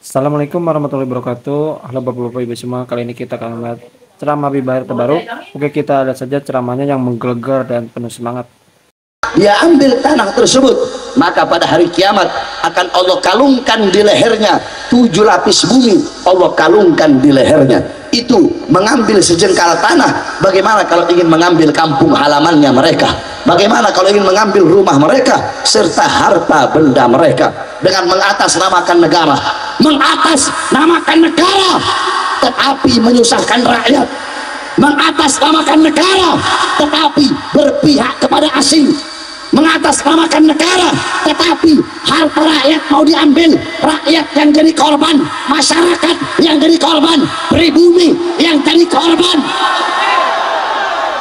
Assalamualaikum warahmatullahi wabarakatuh. Halo Bapak-Bapak Ibu semua. Kali ini kita akan melihat ceramah Habib Bahir terbaru. Oke, kita lihat saja ceramahnya yang menggelegar dan penuh semangat. Dia ambil tanah tersebut, maka pada hari kiamat akan Allah kalungkan di lehernya 7 lapis bumi. Allah kalungkan di lehernya. Itu mengambil sejengkal tanah. Bagaimana kalau ingin mengambil kampung halamannya mereka? Bagaimana kalau ingin mengambil rumah mereka serta harta benda mereka? Dengan mengatasnamakan negara, tetapi menyusahkan rakyat, mengatasnamakan negara tetapi berpihak kepada asing, mengatasnamakan negara tetapi harta rakyat mau diambil, rakyat yang jadi korban, masyarakat yang jadi korban, pribumi yang jadi korban.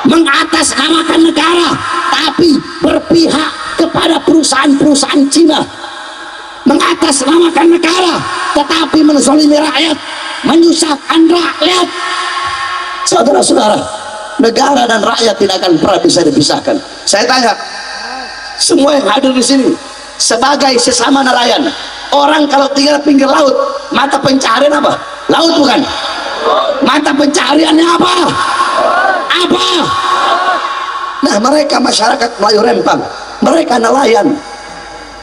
Mengatasnamakan negara tapi berpihak kepada perusahaan-perusahaan Cina, mengatasnamakan negara tetapi menzalimi rakyat, menyusahkan rakyat. Saudara-saudara, negara dan rakyat tidak akan pernah bisa dipisahkan. Saya tanya semua yang hadir di sini sebagai sesama nelayan, orang kalau tinggal pinggir laut, mata pencaharian apa? Laut bukan? Mata pencahariannya apa? Nah, mereka masyarakat Melayu Rempang, mereka nelayan.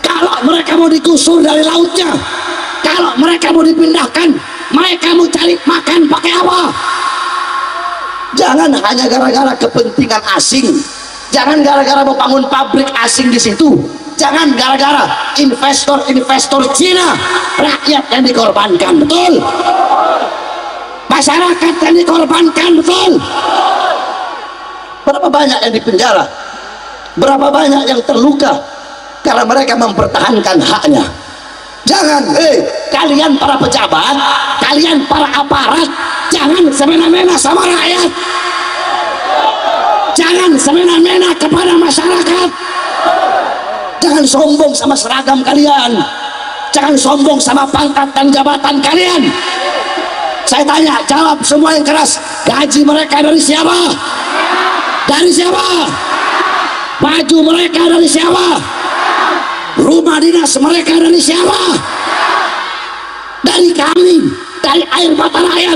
Kalau mereka mau digusur dari lautnya, kalau mereka mau dipindahkan, mereka mau cari makan pakai apa? Jangan hanya gara-gara kepentingan asing, jangan gara-gara mau bangun pabrik asing di situ, jangan gara-gara investor Cina, rakyat yang dikorbankan, betul? Masyarakat yang dikorbankan, betul? Berapa banyak yang dipenjara, berapa banyak yang terluka karena mereka mempertahankan haknya. Jangan, kalian para pejabat, kalian para aparat, jangan semena-mena sama rakyat, jangan semena-mena kepada masyarakat, jangan sombong sama seragam kalian, jangan sombong sama pangkat dan jabatan kalian. Saya tanya, jawab semua yang keras, gaji mereka dari siapa? Dari siapa? Baju mereka dari siapa? Rumah dinas mereka dari siapa? Dari kami, dari air mata rakyat,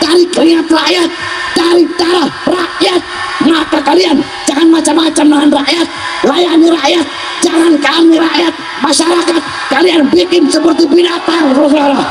dari keringat rakyat, dari darah rakyat. Maka kalian jangan macam-macam dengan rakyat, layani rakyat, jangan kami rakyat, masyarakat kalian bikin seperti binatang, saudara.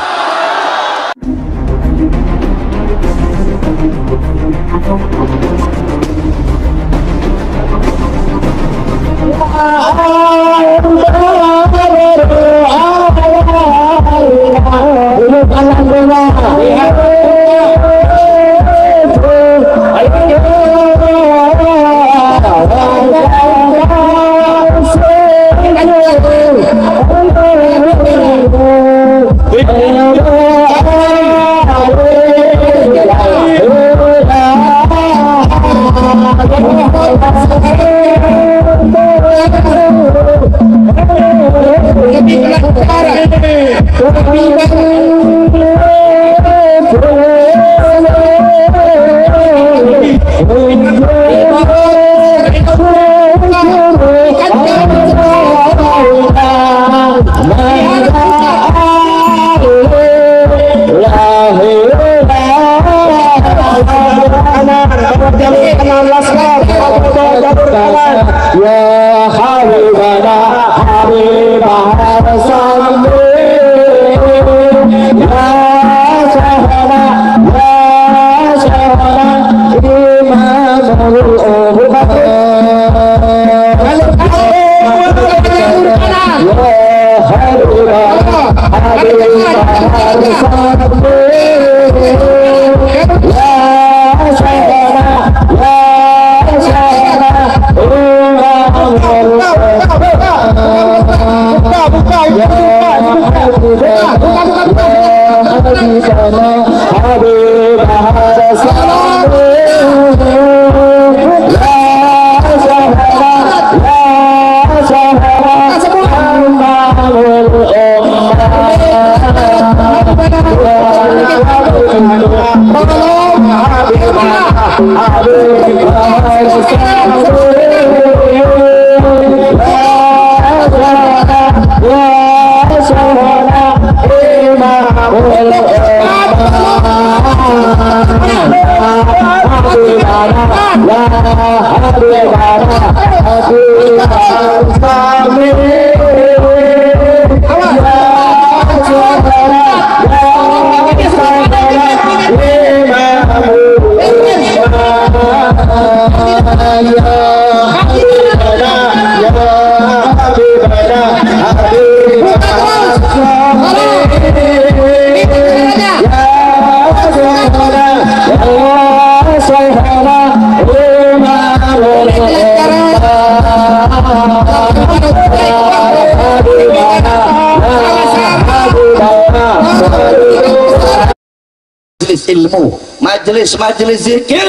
ilmu, majelis-majelis zikir,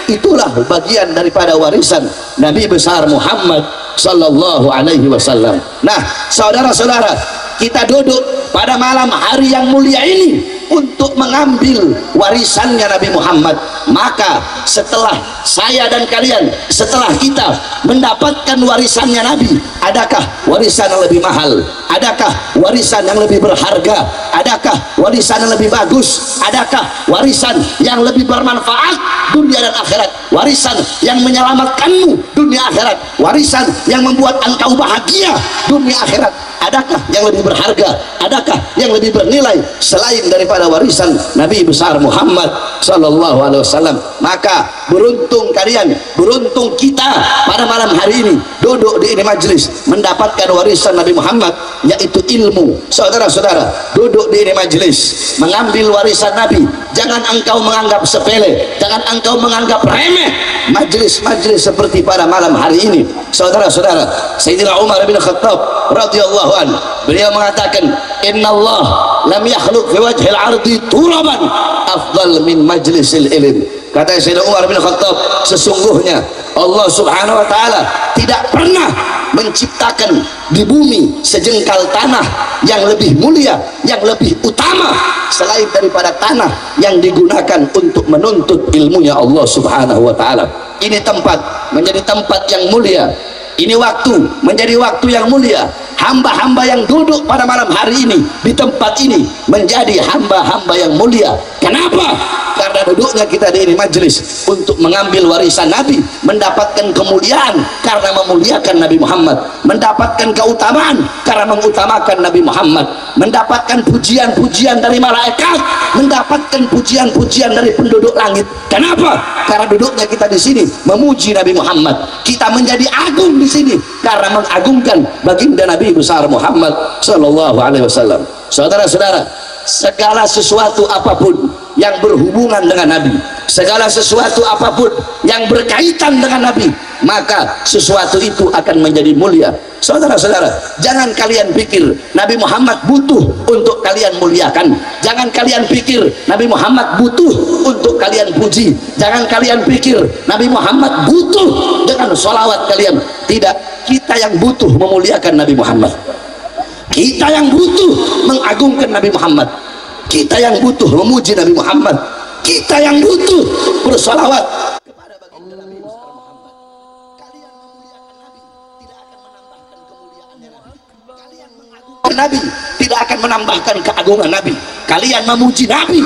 itulah bagian daripada warisan Nabi besar Muhammad sallallahu alaihi wasallam. Nah, saudara-saudara, kita duduk pada malam hari yang mulia ini untuk mengambil warisannya Nabi Muhammad. Maka setelah saya dan kalian, setelah kita mendapatkan warisannya Nabi, adakah warisan yang lebih mahal? Adakah warisan yang lebih berharga? Adakah warisan yang lebih bagus? Adakah warisan yang lebih bermanfaat dunia dan akhirat? Warisan yang menyelamatkanmu dunia akhirat? Warisan yang membuat engkau bahagia dunia akhirat? Adakah yang lebih berharga? Adakah yang lebih bernilai selain daripada warisan Nabi besar Muhammad sallallahu alaihi wasallam? Maka beruntung kalian, beruntung kita pada malam hari ini duduk di ini majelis mendapatkan warisan Nabi Muhammad, yaitu ilmu. Saudara-saudara, duduk di ini majelis mengambil warisan Nabi, jangan engkau menganggap sepele, jangan engkau menganggap remeh majelis-majelis seperti pada malam hari ini. Saudara-saudara, Sayyidina Umar bin Khattab radhiyallahu an, beliau mengatakan, "Innallah lam yakhluq fi wajhil ardi turaban afdal min majlisil ilm." Kata Sayyidina Umar bin Khattab, sesungguhnya Allah subhanahu wa ta'ala tidak pernah menciptakan di bumi sejengkal tanah yang lebih mulia, yang lebih utama selain daripada tanah yang digunakan untuk menuntut ilmunya Allah subhanahu wa ta'ala. Ini tempat menjadi tempat yang mulia, ini waktu menjadi waktu yang mulia. Hamba-hamba yang duduk pada malam hari ini di tempat ini menjadi hamba-hamba yang mulia. Kenapa? Karena duduknya kita di ini majelis untuk mengambil warisan Nabi, mendapatkan kemuliaan karena memuliakan Nabi Muhammad, mendapatkan keutamaan karena mengutamakan Nabi Muhammad, mendapatkan pujian-pujian dari malaikat, mendapatkan pujian-pujian dari penduduk langit. Kenapa? Karena duduknya kita di sini memuji Nabi Muhammad. Kita menjadi agung di sini karena mengagungkan baginda Nabi besar Muhammad sallallahu alaihi wasallam. Saudara-saudara, segala sesuatu apapun yang berhubungan dengan Nabi, segala sesuatu apapun yang berkaitan dengan Nabi, maka sesuatu itu akan menjadi mulia. Saudara-saudara, jangan kalian pikir Nabi Muhammad butuh untuk kalian muliakan. Jangan kalian pikir Nabi Muhammad butuh untuk kalian puji. Jangan kalian pikir Nabi Muhammad butuh dengan sholawat kalian. Tidak, kita yang butuh memuliakan Nabi Muhammad, kita yang butuh mengagungkan Nabi Muhammad, kita yang butuh memuji Nabi Muhammad, kita yang butuh bersolawat kepada baginda Nabi besar Muhammad. Kalian memuliakan Nabi tidak akan menambahkan kemuliaannya Nabi. Kalian mengagungkan Nabi tidak akan menambahkan keagungan Nabi. Kalian memuji Nabi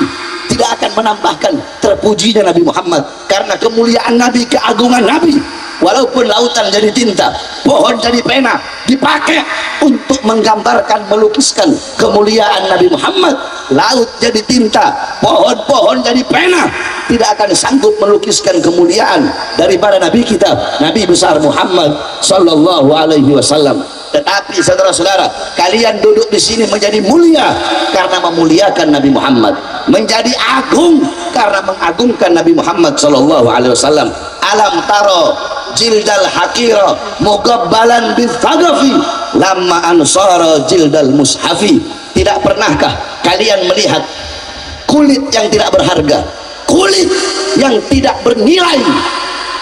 tidak akan menambahkan terpujinya Nabi Muhammad. Karena kemuliaan Nabi, keagungan Nabi, walaupun lautan jadi tinta, pohon jadi pena, dipakai untuk menggambarkan, melukiskan kemuliaan Nabi Muhammad. Laut jadi tinta, pohon-pohon jadi pena, tidak akan sanggup melukiskan kemuliaan daripada Nabi kita, Nabi besar Muhammad sallallahu alaihi wasallam. Tetapi saudara-saudara, kalian duduk di sini menjadi mulia karena memuliakan Nabi Muhammad, menjadi agung karena mengagungkan Nabi Muhammad sallallahu alaihi wasallam. Alam taro jildal hakira mugabbalan bithagafi lamma ansara jildal mushafi. Tidak pernahkah kalian melihat kulit yang tidak berharga, kulit yang tidak bernilai,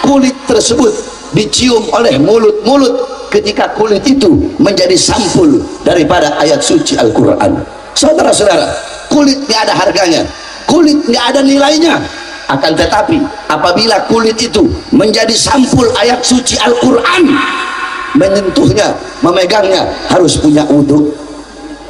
kulit tersebut dicium oleh mulut-mulut ketika kulit itu menjadi sampul daripada ayat suci Al-Quran. Saudara-saudara, kulit nggak ada harganya, kulit nggak ada nilainya. Akan tetapi apabila kulit itu menjadi sampul ayat suci Al-Quran, menyentuhnya, memegangnya harus punya wudhu,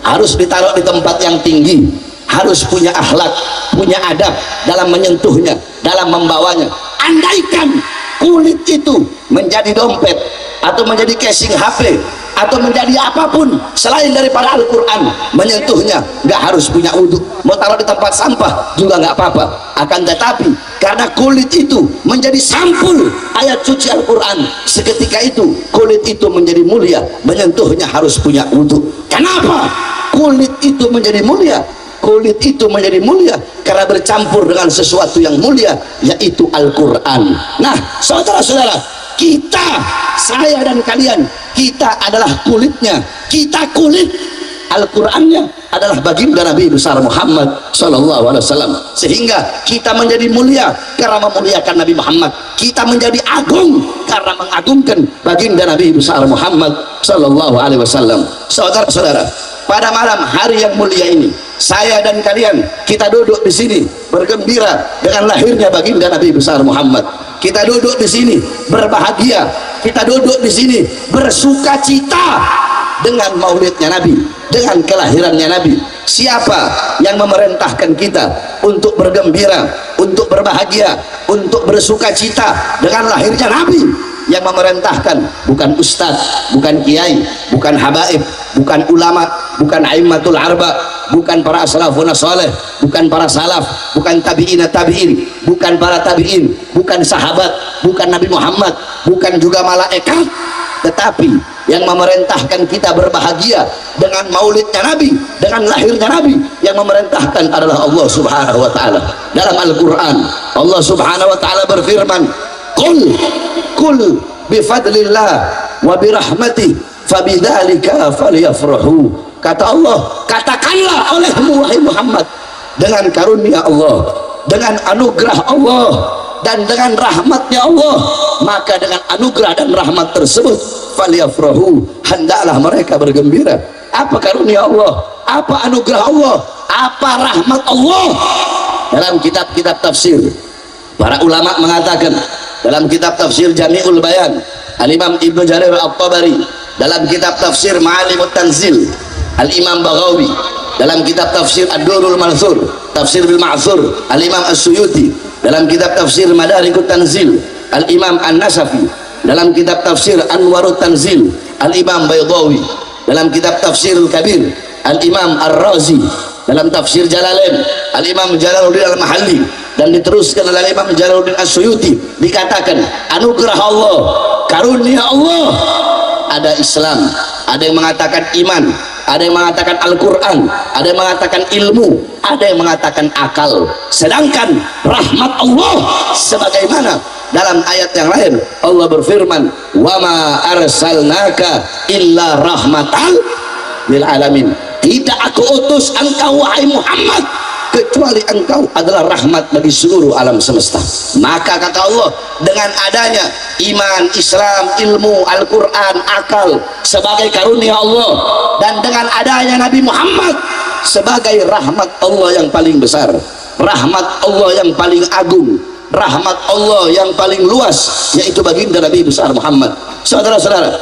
harus ditaruh di tempat yang tinggi, harus punya akhlak, punya adab dalam menyentuhnya, dalam membawanya. Andaikan kulit itu menjadi dompet atau menjadi casing HP atau menjadi apapun selain daripada Al-Quran, menyentuhnya nggak harus punya wudhu, mau taruh di tempat sampah juga nggak apa-apa. Akan tetapi karena kulit itu menjadi sampul ayat suci Al-Quran, seketika itu kulit itu menjadi mulia, menyentuhnya harus punya wudhu. Kenapa kulit itu menjadi mulia? Kulit itu menjadi mulia karena bercampur dengan sesuatu yang mulia, yaitu Al-Quran. Nah, saudara-saudara, kita, saya dan kalian, kita adalah kulitnya, kita kulit. Al-Qurannya adalah baginda Nabi besar Muhammad sallallahu alaihi wasallam, sehingga kita menjadi mulia karena memuliakan Nabi Muhammad, kita menjadi agung karena mengagungkan baginda Nabi besar Muhammad sallallahu alaihi wasallam. Saudara-saudara, pada malam hari yang mulia ini, saya dan kalian, kita duduk di sini bergembira dengan lahirnya baginda Nabi besar Muhammad. Kita duduk di sini berbahagia, kita duduk di sini bersuka cita dengan maulidnya Nabi, dengan kelahirannya Nabi. Siapa yang memerintahkan kita untuk bergembira, untuk berbahagia, untuk bersuka cita dengan lahirnya Nabi? Yang memerintahkan bukan ustadz, bukan kiai, bukan habaib, bukan ulama, bukan aimmatul arba, bukan para salafun saleh, bukan para salaf, bukan tabi'in tabi'in, bukan para tabi'in, bukan sahabat, bukan Nabi Muhammad, bukan juga malaikat, tetapi yang memerintahkan kita berbahagia dengan maulidnya Nabi, dengan lahirnya Nabi, yang memerintahkan adalah Allah Subhanahu wa taala. Dalam Al-Qur'an, Allah Subhanahu wa taala berfirman, Qul bifadlillah wa birahmati fabidzalika falyafrahu. Kata Allah, katakanlah olehmu wahai Muhammad, dengan karunia Allah, dengan anugerah Allah, dan dengan rahmatnya Allah, maka dengan anugerah dan rahmat tersebut falyafrahu, hendaklah mereka bergembira. Apa karunia Allah? Apa anugerah Allah? Apa rahmat Allah? Dalam kitab-kitab tafsir, para ulama mengatakan, dalam kitab tafsir Jami'ul Bayan, Al-Imam Ibnu Jarir At-Tabari, dalam kitab tafsir Ma'alimut Tanzil, Al-Imam Baghawi, dalam kitab tafsir Ad-Durrul Mansur, Tafsir bil Ma'thur, Al-Imam As-Suyuti, dalam kitab tafsir Madarikut Tanzil, Al-Imam An-Nasafi, dalam kitab tafsir Anwarut Tanzil, Al-Imam Baydawi, dalam kitab tafsir Kabir, Al-Imam Ar-Razi, dalam tafsir Jalalain, Al-Imam Jalaluddin Al-Mahalli, dan diteruskan oleh Imam Jalaluddin As-Suyuti, dikatakan anugerah Allah, karunia Allah, ada Islam, ada yang mengatakan iman, ada yang mengatakan Al-Quran, ada yang mengatakan ilmu, ada yang mengatakan akal. Sedangkan rahmat Allah, sebagaimana dalam ayat yang lain Allah berfirman, wa ma arsalnaka illa rahmatan lil alamin. Tidak aku utus engkau wahai Muhammad kecuali engkau adalah rahmat bagi seluruh alam semesta. Maka kata Allah, dengan adanya iman, Islam, ilmu, Al-Quran, akal sebagai karunia Allah, dan dengan adanya Nabi Muhammad sebagai rahmat Allah yang paling besar, rahmat Allah yang paling agung, rahmat Allah yang paling luas, yaitu baginda Nabi besar Muhammad. Saudara-saudara,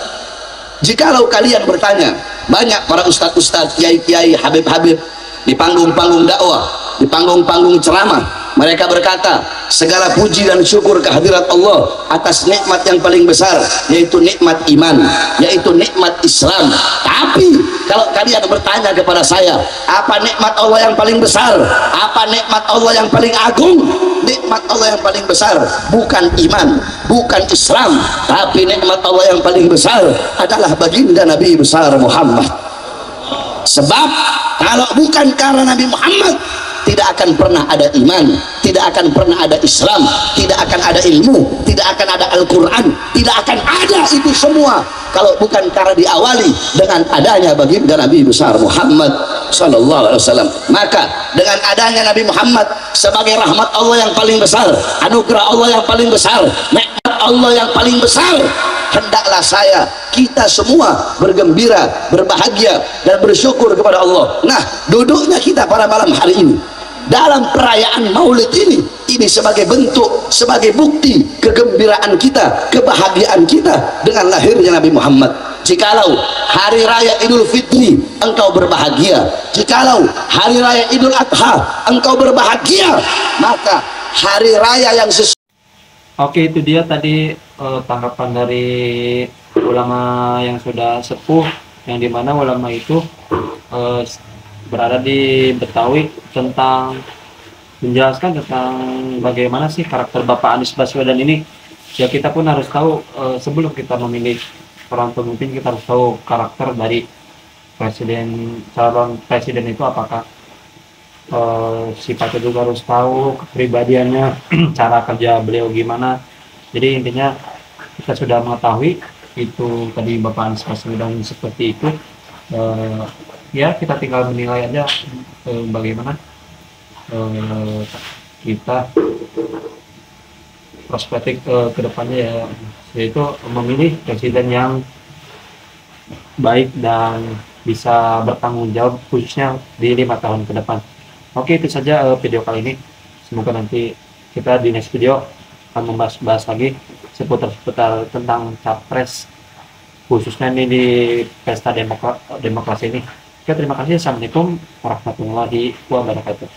jikalau kalian bertanya, banyak para ustadz-ustadz, kiai-kiai, habib-habib di panggung-panggung dakwah, di panggung-panggung ceramah, mereka berkata segala puji dan syukur kehadirat Allah atas nikmat yang paling besar, yaitu nikmat iman, yaitu nikmat Islam. Tapi kalau kalian bertanya kepada saya, apa nikmat Allah yang paling besar, apa nikmat Allah yang paling agung? Nikmat Allah yang paling besar bukan iman, bukan Islam, tapi nikmat Allah yang paling besar adalah baginda Nabi besar Muhammad. Sebab kalau bukan karena Nabi Muhammad, tidak akan pernah ada iman, tidak akan pernah ada Islam, tidak akan ada ilmu, tidak akan ada Al-Quran, tidak akan ada itu semua kalau bukan karena diawali dengan adanya baginda Nabi besar Muhammad sallallahu alaihi wasallam. Maka dengan adanya Nabi Muhammad sebagai rahmat Allah yang paling besar, anugerah Allah yang paling besar, nikmat Allah yang paling besar, hendaklah saya, kita semua bergembira, berbahagia, dan bersyukur kepada Allah. Nah, duduknya kita pada malam hari ini dalam perayaan maulid ini sebagai bentuk, sebagai bukti kegembiraan kita, kebahagiaan kita dengan lahirnya Nabi Muhammad jikalau hari raya Idul Fitri engkau berbahagia, jikalau hari raya Idul Adha engkau berbahagia, maka hari raya yang sesuai. Oke, itu dia tadi tanggapan dari ulama yang sudah sepuh, yang dimana ulama itu eh, berada di Betawi, tentang menjelaskan tentang bagaimana sih karakter Bapak Anies Baswedan ini. Ya kita pun harus tahu, sebelum kita memilih seorang pemimpin, kita harus tahu karakter dari calon presiden itu apakah sifatnya, juga harus tahu kepribadiannya, cara kerja beliau gimana. Jadi intinya kita sudah mengetahui itu tadi Bapak Anies Baswedan seperti itu. Ya kita tinggal menilai aja bagaimana kita perspektif ke depannya, ya, yaitu memilih presiden yang baik dan bisa bertanggung jawab khususnya di 5 tahun ke depan. Oke, itu saja video kali ini. Semoga nanti kita di next video akan membahas lagi seputar tentang capres, khususnya ini di pesta demokrasi ini. Oke, terima kasih. Assalamualaikum warahmatullahi wabarakatuh.